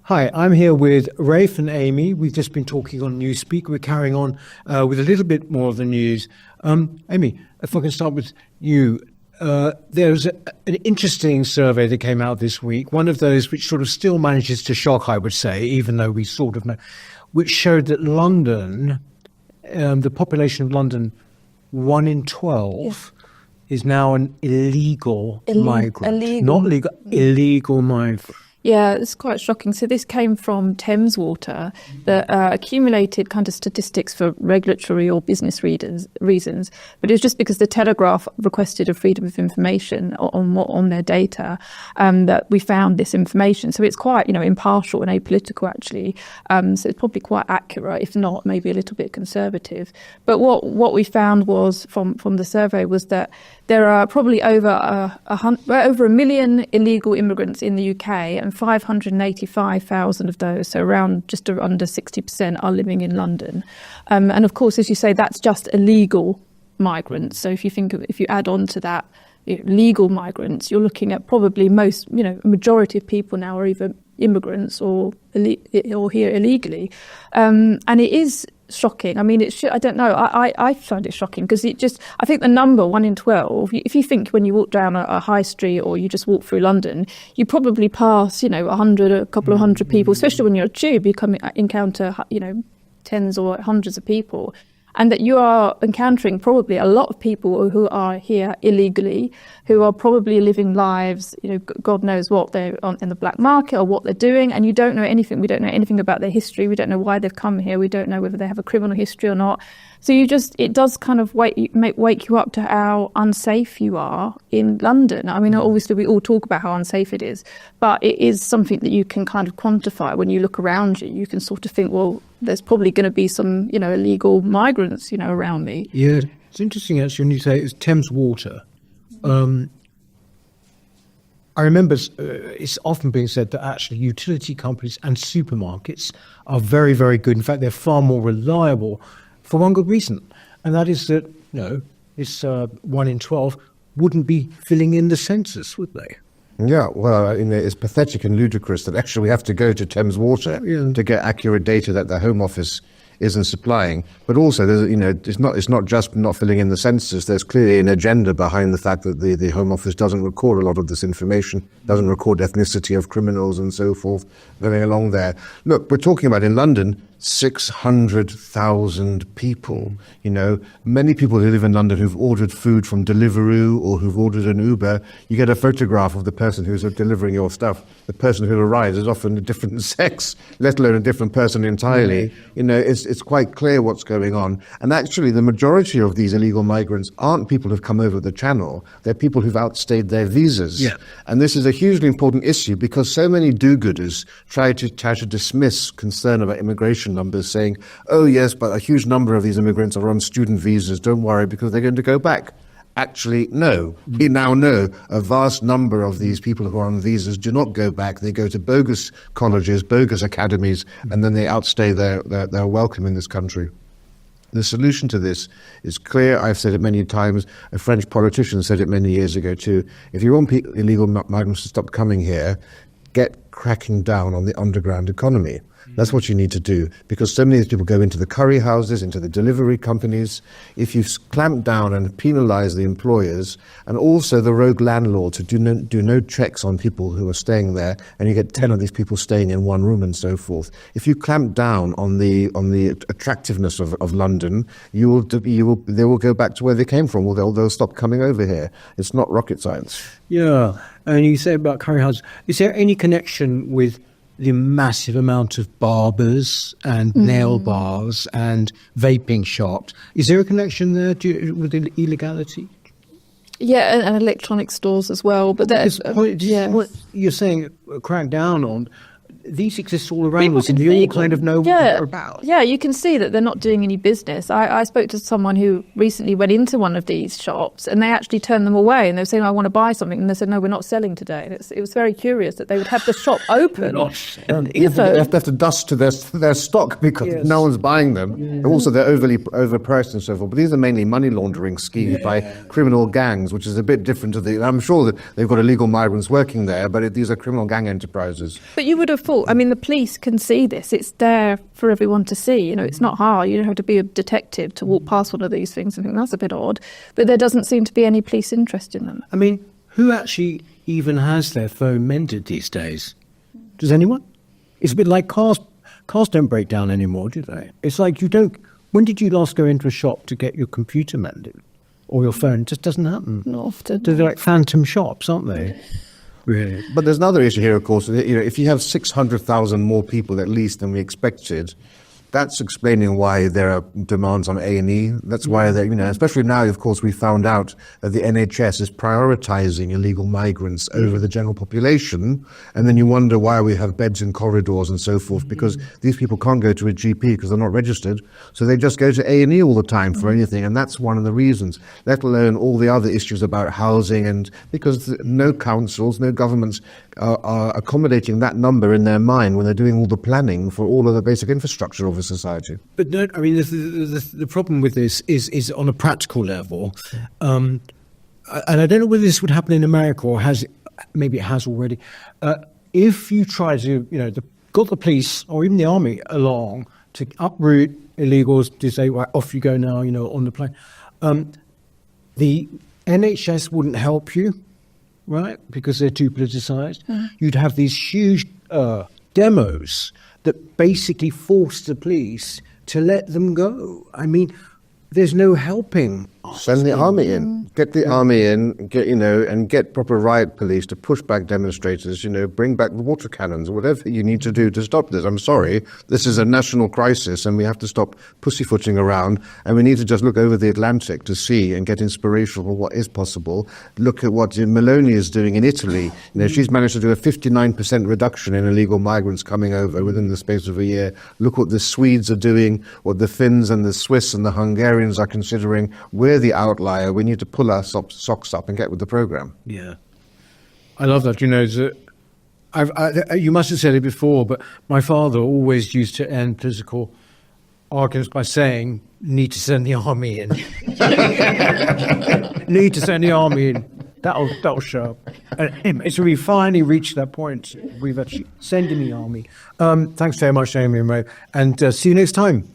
Hi, I'm here with Rafe and Amy. We've just been talking on Newspeak. We're carrying on with a little bit more of the news. Amy, if I can start with you. There's an interesting survey that came out this week, one of those which sort of still manages to shock, I would say, even though we sort of know, which showed that London, the population of London, 1 in 12, is now an illegal migrant. Not legal, illegal migrant. Yeah, it's quite shocking. So this came from Thames Water, that accumulated kind of statistics for regulatory or business reasons. But it was just because the Telegraph requested a freedom of information on their data that we found this information. So it's quite, impartial and apolitical, actually. So it's probably quite accurate, if not maybe a little bit conservative. But what we found was from the survey was that there are probably over a million illegal immigrants in the UK, and 585,000 of those, so around just under 60%, are living in London. And of course, as you say, that's just illegal migrants. So if you add on to that legal migrants, you're looking at probably a majority of people now are either immigrants or here illegally. And it is shocking. I mean, I don't know. I find it shocking because I think the number 1 in 12, if you think when you walk down a high street or you just walk through London, you probably pass, a couple of hundred people, especially when you're a tube, you encounter, tens or hundreds of people. And that you are encountering probably a lot of people who are here illegally, who are probably living lives, God knows what they're on in the black market or what they're doing, and you don't know anything. We don't know anything about their history. We don't know why they've come here. We don't know whether they have a criminal history or not. So it does kind of wake you up to how unsafe you are in London. I mean, obviously we all talk about how unsafe it is, but it is something that you can kind of quantify when you look around you. You can sort of think, well, there's probably going to be some, illegal migrants, around me. Yeah, it's interesting actually when you say it's Thames Water. I remember it's often being said that actually utility companies and supermarkets are very, very good. In fact, they're far more reliable for one good reason, and that is that, this 1 in 12 wouldn't be filling in the census, would they? Yeah, well, it's pathetic and ludicrous that actually we have to go to Thames Water to get accurate data that the Home Office isn't supplying. But also, there's, it's not just not filling in the census. There's clearly an agenda behind the fact that the Home Office doesn't record a lot of this information, doesn't record ethnicity of criminals and so forth going along there. Look, we're talking about in London, 600,000 people. Many people who live in London who've ordered food from Deliveroo or who've ordered an Uber, you get a photograph of the person who's delivering your stuff. The person who arrives is often a different sex, let alone a different person entirely. It's quite clear what's going on. And actually, the majority of these illegal migrants aren't people who've come over the channel. They're people who've outstayed their visas. Yeah. And this is a hugely important issue because so many do-gooders try to dismiss concern about immigration numbers, saying, oh yes, but a huge number of these immigrants are on student visas, don't worry because they're going to go back. Actually, no. We now know a vast number of these people who are on visas do not go back. They go to bogus colleges, bogus academies, and then they outstay their welcome in this country. The solution to this is clear. I've said it many times. A French politician said it many years ago too. If you want illegal migrants to stop coming here, get cracking down on the underground economy. That's what you need to do, because so many of these people go into the curry houses, into the delivery companies. If you clamp down and penalise the employers and also the rogue landlords who do no checks on people who are staying there, and you get 10 of these people staying in one room and so forth. If you clamp down on the attractiveness of London, they will go back to where they came from. Well, they'll stop coming over here. It's not rocket science. Yeah, and you say about curry houses. Is there any connection with the massive amount of barbers and nail bars and vaping shops? Is there a connection there with the illegality? Yeah, and electronic stores as well. But what you're saying, crack down on. These exist all around us, and you all kind of know what they're about. Yeah, you can see that they're not doing any business. I spoke to someone who recently went into one of these shops, and they actually turned them away, and they were saying, I want to buy something, and they said, no, we're not selling today. And it was very curious that they would have the shop open. They have to dust to their stock because no one's buying them. Yeah. And also, they're overpriced and so forth. But these are mainly money laundering schemes by criminal gangs, which is a bit different to I'm sure that they've got illegal migrants working there, but these are criminal gang enterprises. But you would have thought all. I mean, the police can see this. It's there for everyone to see. It's not hard. You don't have to be a detective to walk past one of these things and think that's a bit odd. But there doesn't seem to be any police interest in them. I mean, who actually even has their phone mended these days? Does anyone? It's a bit like cars. Cars don't break down anymore, do they? It's like you don't. When did you last go into a shop to get your computer mended or your phone? It just doesn't happen. Not often. They're like phantom shops, aren't they? Really. But there's another issue here, of course. If you have 600,000 more people at least than we expected, that's explaining why there are demands on A&E. That's why they're, especially now, of course, we found out that the NHS is prioritizing illegal migrants over the general population. And then you wonder why we have beds in corridors and so forth, because these people can't go to a GP because they're not registered. So they just go to A&E all the time for anything. And that's one of the reasons, let alone all the other issues about housing. And because no councils, no governments are accommodating that number in their mind when they're doing all the planning for all of the basic infrastructure of a society. But no, I mean, the problem with this is on a practical level. And I don't know whether this would happen in America or maybe it has already. If you try to, got the police or even the army along to uproot illegals, to say, right, off you go now, on the plane, the NHS wouldn't help you, right, because they're too politicised. You'd have these huge demos that basically force the police to let them go. I mean, there's no helping. Send the army in. Get the army in, and get proper riot police to push back demonstrators, bring back the water cannons, whatever you need to do to stop this. I'm sorry, this is a national crisis and we have to stop pussyfooting around, and we need to just look over the Atlantic to see and get inspiration for what is possible. Look at what Meloni is doing in Italy. She's managed to do a 59% reduction in illegal migrants coming over within the space of a year. Look what the Swedes are doing, what the Finns and the Swiss and the Hungarians are considering. We're the outlier. We need to pull our socks up and get with the program. Yeah, I love that. You must have said it before, but my father always used to end political arguments by saying, "Need to send the army in." Need to send the army in. That'll show up. And so we finally reached that point. We've actually sent in the army. Thanks very much, Amy and Rafe, and see you next time.